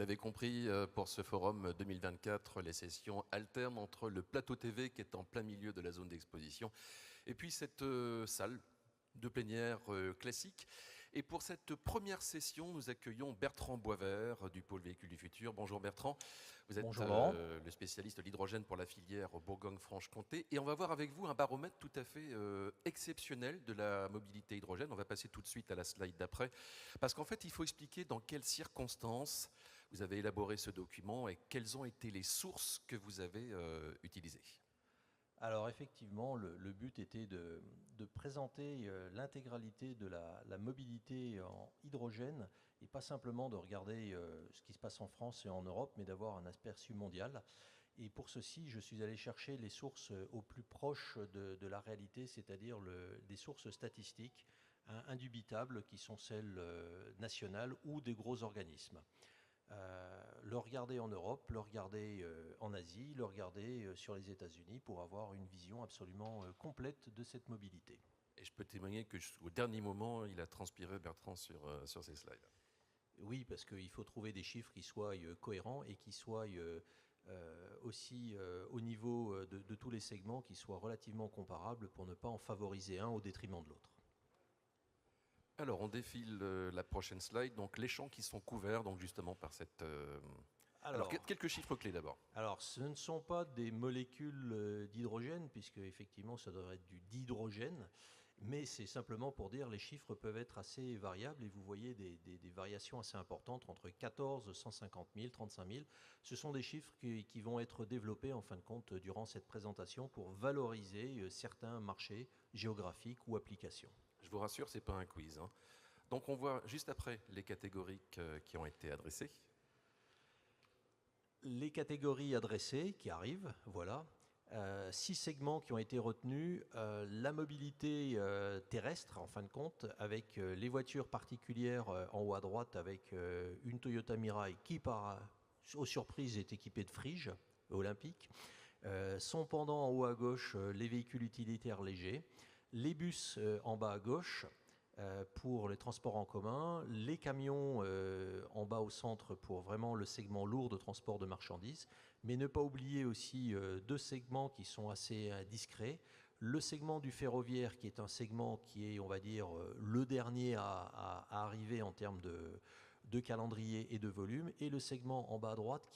l'avez compris, pour ce forum 2024, les sessions alternent entre le plateau TV qui est en plein milieu de la zone d'exposition et puis cette salle de plénière classique. Et pour cette première session, nous accueillons Bertrand Boisvert du pôle Véhicules du Futur. Bonjour Bertrand, vous êtes le spécialiste de l'hydrogène pour la filière Bourgogne-Franche-Comté. Et on va voir avec vous un baromètre tout à fait exceptionnel de la mobilité hydrogène. On va passer tout de suite à la slide d'après. Parce qu'en fait, il faut expliquer dans quelles circonstances vous avez élaboré ce document et quelles ont été les sources que vous avez utilisées. Alors effectivement, le but était de présenter l'intégralité de la mobilité en hydrogène et pas simplement de regarder ce qui se passe en France et en Europe, mais d'avoir un aperçu mondial. Et pour ceci, je suis allé chercher les sources au plus proche de la réalité, c'est-à-dire des sources statistiques indubitables qui sont celles nationales ou des gros organismes. Le regarder en Europe, le regarder en Asie, le regarder sur les États-Unis pour avoir une vision absolument complète de cette mobilité. Et je peux témoigner qu'au dernier moment, il a transpiré Bertrand sur ces slides. Oui, parce qu'il faut trouver des chiffres qui soient cohérents et qui soient aussi au niveau de tous les segments, qui soient relativement comparables pour ne pas en favoriser un au détriment de l'autre. Alors, on défile la prochaine slide. Donc, les champs qui sont couverts, donc justement par cette. Alors, quelques chiffres clés d'abord. Alors, ce ne sont pas des molécules d'hydrogène, puisque effectivement, ça devrait être du dihydrogène, mais c'est simplement pour dire les chiffres peuvent être assez variables et vous voyez des variations assez importantes entre 14, 150 000, 35 000. Ce sont des chiffres qui vont être développés en fin de compte durant cette présentation pour valoriser certains marchés géographiques ou applications. Je vous rassure, ce n'est pas un quiz. Hein. Donc on voit juste après les catégories qui ont été adressées. Les catégories adressées qui arrivent, voilà. 6 segments qui ont été retenus. La mobilité terrestre, en fin de compte, avec les voitures particulières en haut à droite, avec une Toyota Mirai qui, aux surprises, est équipée de Frige olympique. Son pendant en haut à gauche, les véhicules utilitaires légers. Les bus en bas à gauche pour les transports en commun, les camions en bas au centre pour vraiment le segment lourd de transport de marchandises, mais ne pas oublier aussi 2 segments qui sont assez discrets. Le segment du ferroviaire qui est un segment qui est, on va dire, le dernier à arriver en termes de calendrier et de volume, et le segment en bas à droite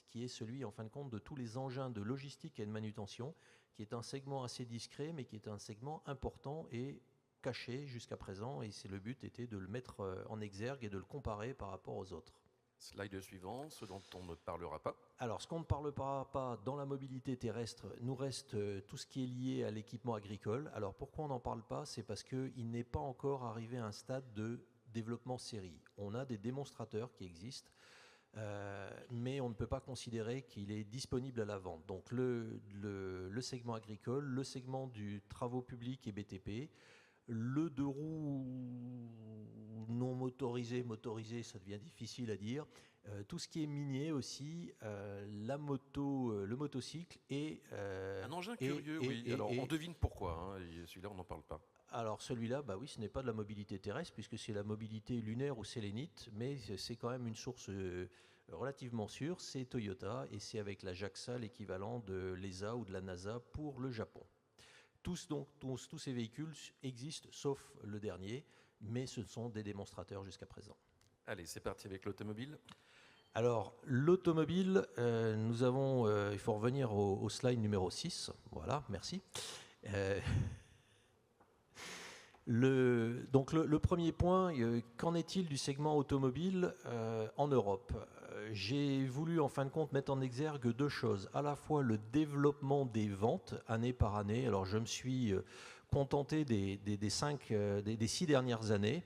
qui est celui, en fin de compte, de tous les engins de logistique et de manutention, qui est un segment assez discret, mais qui est un segment important et caché jusqu'à présent, et le but était de le mettre en exergue et de le comparer par rapport aux autres. Slide suivant, ce dont on ne parlera pas. Alors, ce qu'on ne parlera pas dans la mobilité terrestre, nous reste tout ce qui est lié à l'équipement agricole. Alors, pourquoi on n'en parle pas? C'est parce qu'il n'est pas encore arrivé à un stade de développement série. On a des démonstrateurs qui existent, mais on ne peut pas considérer qu'il est disponible à la vente. Donc, le segment agricole, le segment du travaux publics et BTP, le 2 roues non motorisé, ça devient difficile à dire. Tout ce qui est minier aussi, la moto, le motocycle et... un engin curieux, oui. Alors on devine pourquoi, hein, celui-là on n'en parle pas. Alors celui-là, bah oui, ce n'est pas de la mobilité terrestre puisque c'est la mobilité lunaire ou sélénite, mais c'est quand même une source relativement sûre, c'est Toyota et c'est avec la JAXA l'équivalent de l'ESA ou de la NASA pour le Japon. Tous ces véhicules existent, sauf le dernier, mais ce sont des démonstrateurs jusqu'à présent. Allez, c'est parti avec l'automobile. Alors, l'automobile, il faut revenir au slide numéro 6. Voilà, merci. Donc le premier point, qu'en est-il du segment automobile en Europe? J'ai voulu en fin de compte mettre en exergue 2 choses. À la fois le développement des ventes année par année. Alors je me suis contenté des 6 dernières années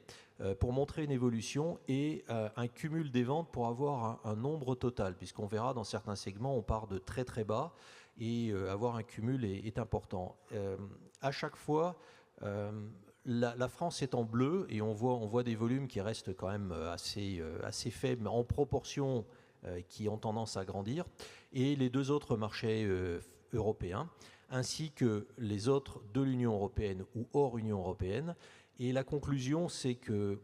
pour montrer une évolution et un cumul des ventes pour avoir un nombre total. Puisqu'on verra dans certains segments, on part de très très bas et avoir un cumul est important. À chaque fois... La France est en bleu et on voit des volumes qui restent quand même assez faibles en proportion qui ont tendance à grandir, et les 2 autres marchés européens, ainsi que les autres de l'Union européenne ou hors Union européenne. Et la conclusion, c'est que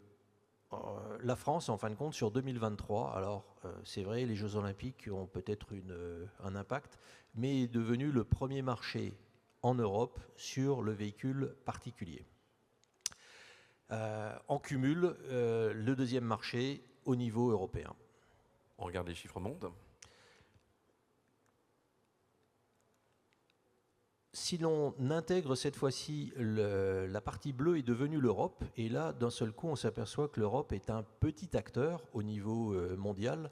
la France, en fin de compte, sur 2023, alors c'est vrai, les Jeux Olympiques ont peut-être un impact, mais est devenu le premier marché en Europe sur le véhicule particulier. En cumul, le deuxième marché au niveau européen. On regarde les chiffres mondes. Si l'on intègre cette fois-ci, la partie bleue est devenue l'Europe, et là, d'un seul coup, on s'aperçoit que l'Europe est un petit acteur au niveau mondial,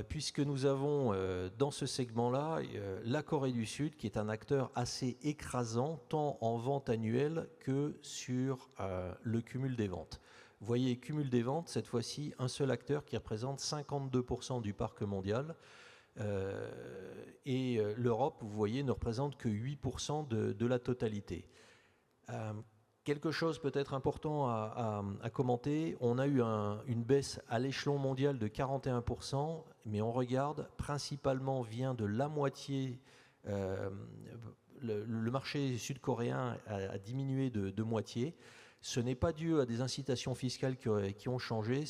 puisque nous avons dans ce segment-là la Corée du Sud, qui est un acteur assez écrasant, tant en vente annuelle que sur le cumul des ventes. Vous voyez, cumul des ventes, cette fois-ci, un seul acteur qui représente 52% du parc mondial. Et l'Europe, vous voyez, ne représente que 8% de la totalité. Quelque chose peut-être important à commenter, on a eu une baisse à l'échelon mondial de 41%, mais on regarde, principalement vient de la moitié, le marché sud-coréen a diminué de moitié. Ce n'est pas dû à des incitations fiscales qui ont changé,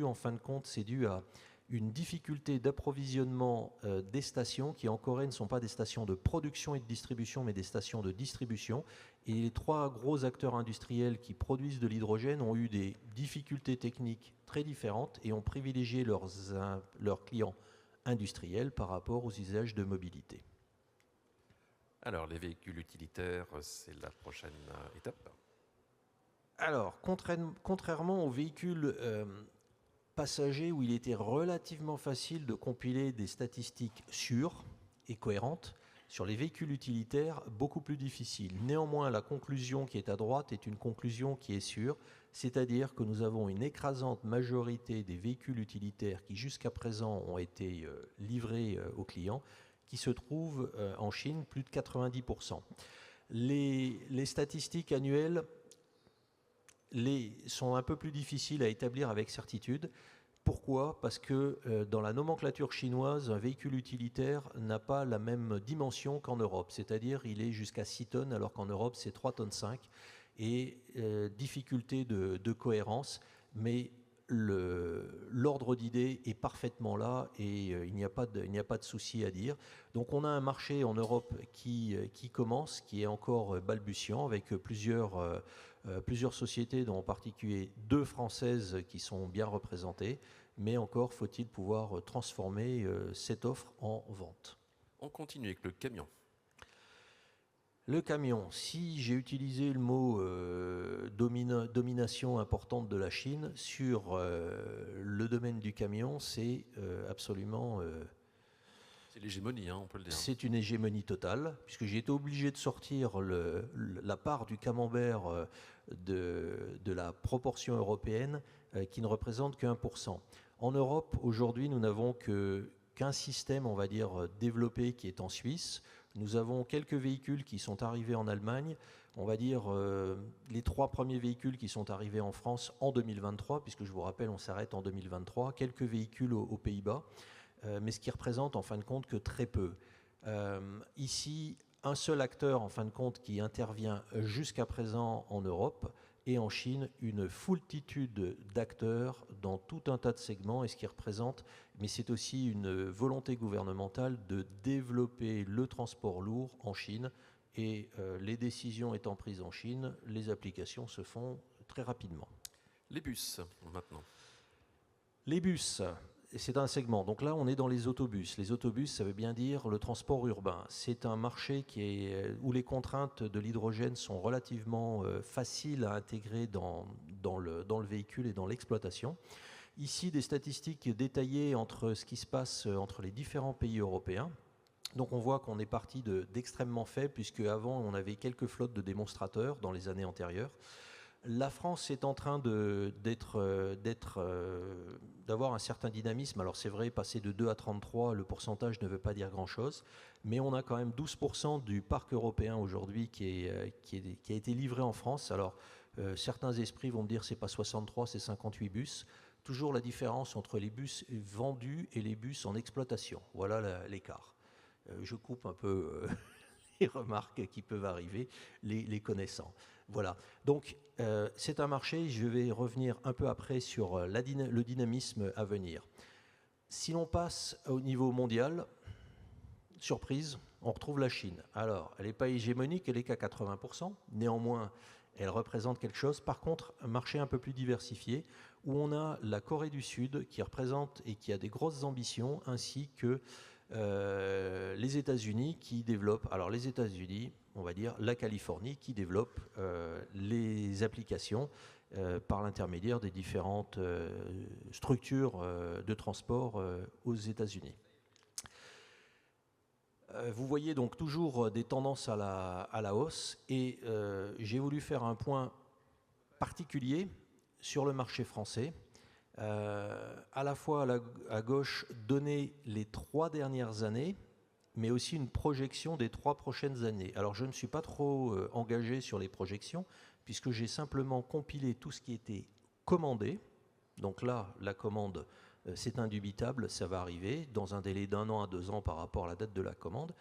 en fin de compte, c'est dû à une difficulté d'approvisionnement des stations qui en Corée ne sont pas des stations de production et de distribution, mais des stations de distribution. Et les trois gros acteurs industriels qui produisent de l'hydrogène ont eu des difficultés techniques très différentes et ont privilégié leurs clients industriels par rapport aux usages de mobilité. Alors, les véhicules utilitaires, c'est la prochaine étape. Alors, contrairement aux véhicules passagers où il était relativement facile de compiler des statistiques sûres et cohérentes, sur les véhicules utilitaires, beaucoup plus difficile. Néanmoins, la conclusion qui est à droite est une conclusion qui est sûre, c'est-à-dire que nous avons une écrasante majorité des véhicules utilitaires qui jusqu'à présent ont été livrés aux clients, qui se trouvent en Chine, plus de 90%. Les statistiques annuelles sont un peu plus difficiles à établir avec certitude. Pourquoi ? Parce que dans la nomenclature chinoise, un véhicule utilitaire n'a pas la même dimension qu'en Europe. C'est-à-dire il est jusqu'à 6 tonnes, alors qu'en Europe, c'est 3,5 tonnes. Et difficulté de cohérence, mais l'ordre d'idée est parfaitement là et il n'y a pas de souci à dire. Donc on a un marché en Europe qui commence, qui est encore balbutiant, avec plusieurs sociétés, dont en particulier 2 françaises qui sont bien représentées, mais encore faut-il pouvoir transformer cette offre en vente. On continue avec le camion. Le camion, si j'ai utilisé le mot domination importante de la Chine sur le domaine du camion, c'est absolument... c'est l'hégémonie, on peut le dire. C'est une hégémonie totale, puisque j'ai été obligé de sortir la part du camembert de la proportion européenne qui ne représente que 1%. En Europe, aujourd'hui, nous n'avons qu'un système, on va dire, développé qui est en Suisse. Nous avons quelques véhicules qui sont arrivés en Allemagne, on va dire les 3 premiers véhicules qui sont arrivés en France en 2023, puisque je vous rappelle, on s'arrête en 2023, quelques véhicules aux Pays-Bas, mais ce qui représente en fin de compte que très peu. Ici, un seul acteur en fin de compte qui intervient jusqu'à présent en Europe, et en Chine, une foultitude d'acteurs dans tout un tas de segments, et ce qui représente, mais c'est aussi une volonté gouvernementale de développer le transport lourd en Chine, et les décisions étant prises en Chine, les applications se font très rapidement. Les bus, maintenant. Les bus, c'est un segment. Donc là, on est dans les autobus. Les autobus, ça veut bien dire le transport urbain. C'est un marché où les contraintes de l'hydrogène sont relativement faciles à intégrer dans le véhicule et dans l'exploitation. Ici, des statistiques détaillées entre ce qui se passe entre les différents pays européens. Donc on voit qu'on est parti d'extrêmement faible, puisque avant on avait quelques flottes de démonstrateurs dans les années antérieures. La France est en train d'avoir un certain dynamisme. Alors c'est vrai, passer de 2 à 33, le pourcentage ne veut pas dire grand-chose, mais on a quand même 12% du parc européen aujourd'hui qui a été livré en France. Alors certains esprits vont me dire c'est pas 63, c'est 58 bus. Toujours la différence entre les bus vendus et les bus en exploitation. Voilà l'écart. Je coupe un peu les remarques qui peuvent arriver, les connaissant. Voilà. Donc, c'est un marché, je vais revenir un peu après sur le dynamisme à venir. Si l'on passe au niveau mondial, surprise, on retrouve la Chine. Alors, elle n'est pas hégémonique, elle n'est qu'à 80%. Néanmoins, elle représente quelque chose. Par contre, un marché un peu plus diversifié, où on a la Corée du Sud qui représente et qui a des grosses ambitions, ainsi que les États-Unis qui développent, alors les États-Unis, on va dire la Californie qui développe les applications par l'intermédiaire des différentes structures de transport aux États-Unis. Vous voyez donc toujours des tendances à la hausse et j'ai voulu faire un point particulier sur le marché français. À la fois à gauche, donner les 3 dernières années, mais aussi une projection des 3 prochaines années. Alors je ne suis pas trop engagé sur les projections, puisque j'ai simplement compilé tout ce qui était commandé. Donc là, la commande, c'est indubitable, ça va arriver dans un délai d'1 an à 2 ans par rapport à la date de la commande,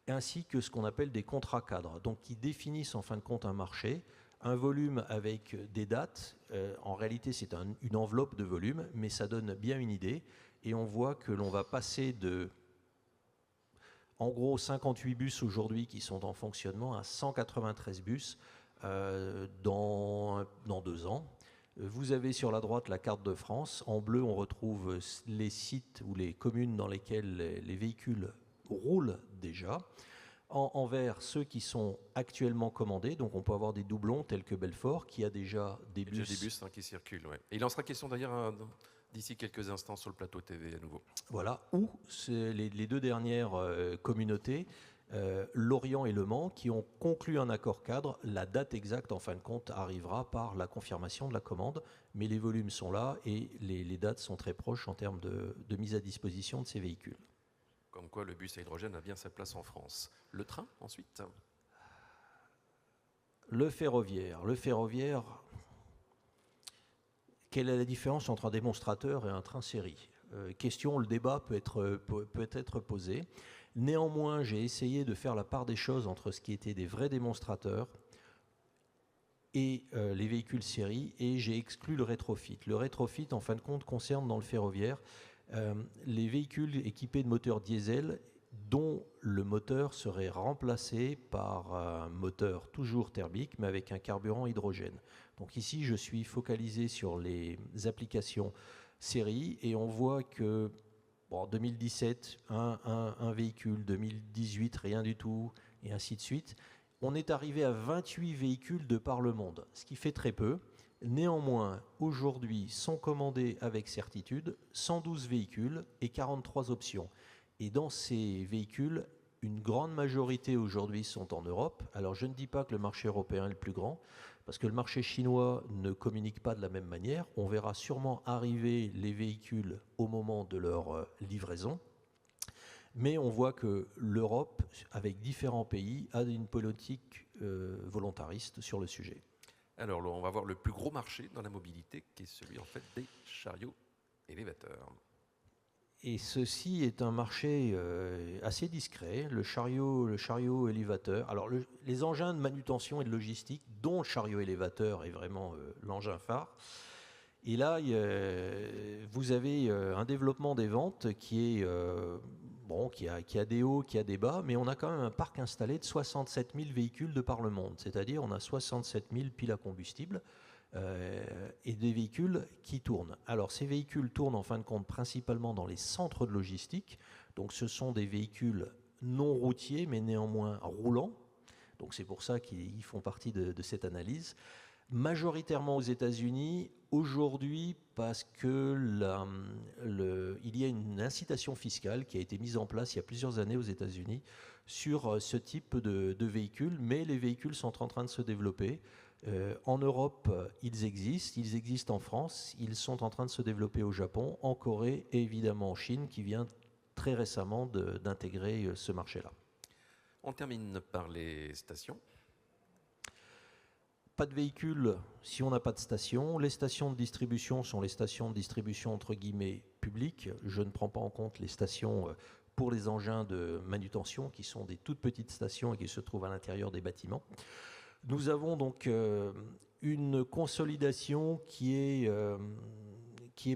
ainsi que ce qu'on appelle des contrats cadres, donc qui définissent en fin de compte un marché, un volume avec des dates. En réalité, c'est une enveloppe de volume, mais ça donne bien une idée. Et on voit que l'on va passer de, en gros, 58 bus aujourd'hui qui sont en fonctionnement à 193 bus dans 2 ans. Vous avez sur la droite la carte de France. En bleu, on retrouve les sites ou les communes dans lesquelles les véhicules roulent déjà. En vert, ceux qui sont actuellement commandés, donc on peut avoir des doublons tels que Belfort, qui a déjà des bus. Déjà des bus qui circulent, ouais. Et il en sera question d'ailleurs d'ici quelques instants sur le plateau TV à nouveau. Voilà, ou les 2 dernières communautés, Lorient et Le Mans, qui ont conclu un accord cadre. La date exacte, en fin de compte, arrivera par la confirmation de la commande, mais les volumes sont là et les dates sont très proches en termes de mise à disposition de ces véhicules. Comme quoi le bus à hydrogène a bien sa place en France. Le train, ensuite ? Le ferroviaire. Quelle est la différence entre un démonstrateur et un train série ? Le débat peut être posé. Néanmoins, j'ai essayé de faire la part des choses entre ce qui était des vrais démonstrateurs et les véhicules série, et j'ai exclu le rétrofit. Le rétrofit, en fin de compte, concerne dans le ferroviaire les véhicules équipés de moteurs diesel dont le moteur serait remplacé par un moteur toujours thermique mais avec un carburant hydrogène. Donc ici, je suis focalisé sur les applications série et on voit que en 2017, un véhicule, 2018, rien du tout, et ainsi de suite. On est arrivé à 28 véhicules de par le monde, ce qui fait très peu. Néanmoins, aujourd'hui, sont commandés avec certitude 112 véhicules et 43 options. Et dans ces véhicules, une grande majorité aujourd'hui sont en Europe. Alors je ne dis pas que le marché européen est le plus grand, parce que le marché chinois ne communique pas de la même manière. On verra sûrement arriver les véhicules au moment de leur livraison. Mais on voit que l'Europe, avec différents pays, a une politique volontariste sur le sujet. Alors, on va voir le plus gros marché dans la mobilité, qui est celui en fait des chariots élévateurs. Et ceci est un marché assez discret, le chariot élévateur. Alors, les engins de manutention et de logistique, dont le chariot élévateur est vraiment l'engin phare. Et là, vous avez un développement des ventes qui a des hauts, qui a des bas, mais on a quand même un parc installé de 67 000 véhicules de par le monde. C'est-à-dire on a 67 000 piles à combustible et des véhicules qui tournent. Alors ces véhicules tournent en fin de compte principalement dans les centres de logistique. Donc ce sont des véhicules non routiers, mais néanmoins roulants. Donc c'est pour ça qu'ils font partie de cette analyse. Majoritairement aux États-Unis, aujourd'hui, parce que il y a une incitation fiscale qui a été mise en place il y a plusieurs années aux États-Unis sur ce type de véhicules, mais les véhicules sont en train de se développer. En Europe, ils existent en France, ils sont en train de se développer au Japon, en Corée et évidemment en Chine, qui vient très récemment d'intégrer ce marché-là. On termine par les stations. Pas de véhicule si on n'a pas de station. Les stations de distribution sont les stations de distribution entre guillemets publiques. Je ne prends pas en compte les stations pour les engins de manutention, qui sont des toutes petites stations et qui se trouvent à l'intérieur des bâtiments. Nous avons donc une consolidation qui est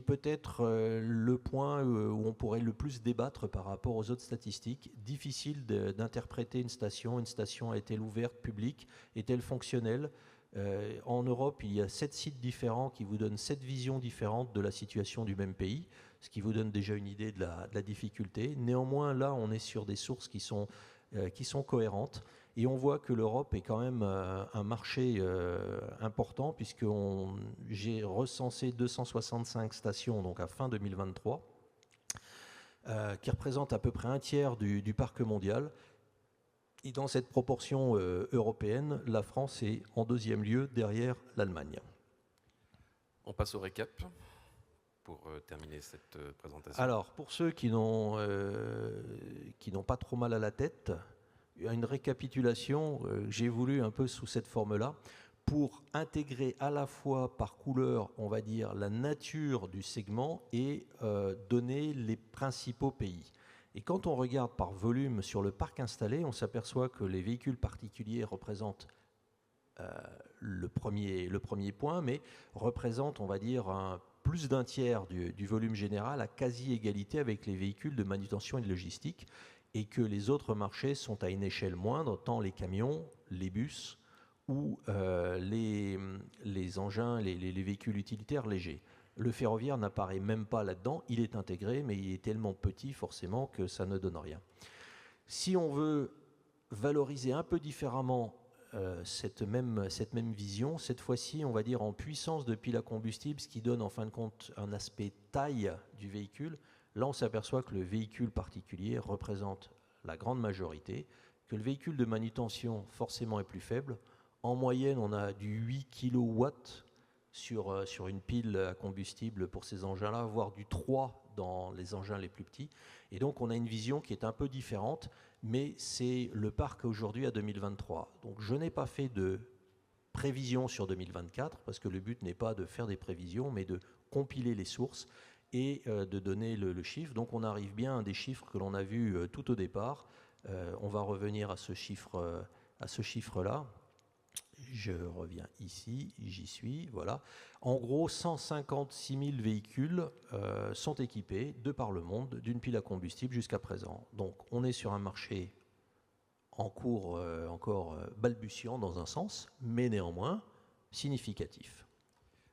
peut-être le point où on pourrait le plus débattre par rapport aux autres statistiques. Difficile d'interpréter une station. Une station est-elle ouverte, publique? Est-elle fonctionnelle? En Europe, il y a 7 sites différents qui vous donnent 7 visions différentes de la situation du même pays, ce qui vous donne déjà une idée de la difficulté. Néanmoins, là, on est sur des sources qui sont cohérentes. Et on voit que l'Europe est quand même un marché important, puisque j'ai recensé 265 stations donc à fin 2023, qui représentent à peu près un tiers du parc mondial. Et dans cette proportion européenne, la France est en deuxième lieu derrière l'Allemagne. On passe au récap pour terminer cette présentation. Alors, pour ceux qui n'ont pas trop mal à la tête, une récapitulation, j'ai voulu un peu sous cette forme-là, pour intégrer à la fois par couleur, on va dire, la nature du segment et donner les principaux pays. Et quand on regarde par volume sur le parc installé, on s'aperçoit que les véhicules particuliers représentent le premier point, mais représentent, on va dire, plus d'un tiers du volume général à quasi-égalité avec les véhicules de manutention et de logistique, et que les autres marchés sont à une échelle moindre, tant les camions, les bus ou les engins, les véhicules utilitaires légers. Le ferroviaire n'apparaît même pas là-dedans, il est intégré, mais il est tellement petit forcément que ça ne donne rien. Si on veut valoriser un peu différemment cette même vision, cette fois-ci, on va dire en puissance de pile à combustible, ce qui donne en fin de compte un aspect taille du véhicule, là on s'aperçoit que le véhicule particulier représente la grande majorité, que le véhicule de manutention forcément est plus faible. En moyenne, on a du 8 kW sur une pile à combustible pour ces engins-là, voire du 3 dans les engins les plus petits. Et donc on a une vision qui est un peu différente, mais c'est le parc aujourd'hui à 2023. Donc je n'ai pas fait de prévision sur 2024, parce que le but n'est pas de faire des prévisions, mais de compiler les sources et de donner le chiffre. Donc on arrive bien à des chiffres que l'on a vus tout au départ. On va revenir à ce chiffre-là. Je reviens ici, j'y suis, voilà. En gros, 156 000 véhicules sont équipés de par le monde d'une pile à combustible jusqu'à présent. Donc on est sur un marché en cours encore balbutiant dans un sens, mais néanmoins significatif.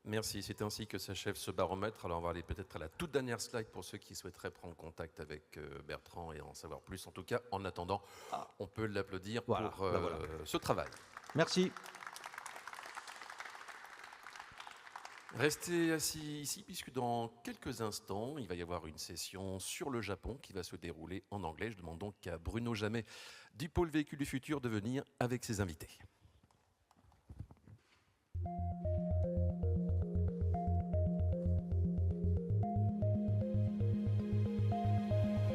Merci, c'est ainsi que s'achève ce baromètre. Alors on va aller peut-être à la toute dernière slide pour ceux qui souhaiteraient prendre contact avec Bertrand et en savoir plus. En tout cas, en attendant, on peut l'applaudir pour ce travail. Merci. Restez assis ici puisque dans quelques instants, il va y avoir une session sur le Japon qui va se dérouler en anglais. Je demande donc à Bruno Jamet du pôle véhicule du futur de venir avec ses invités.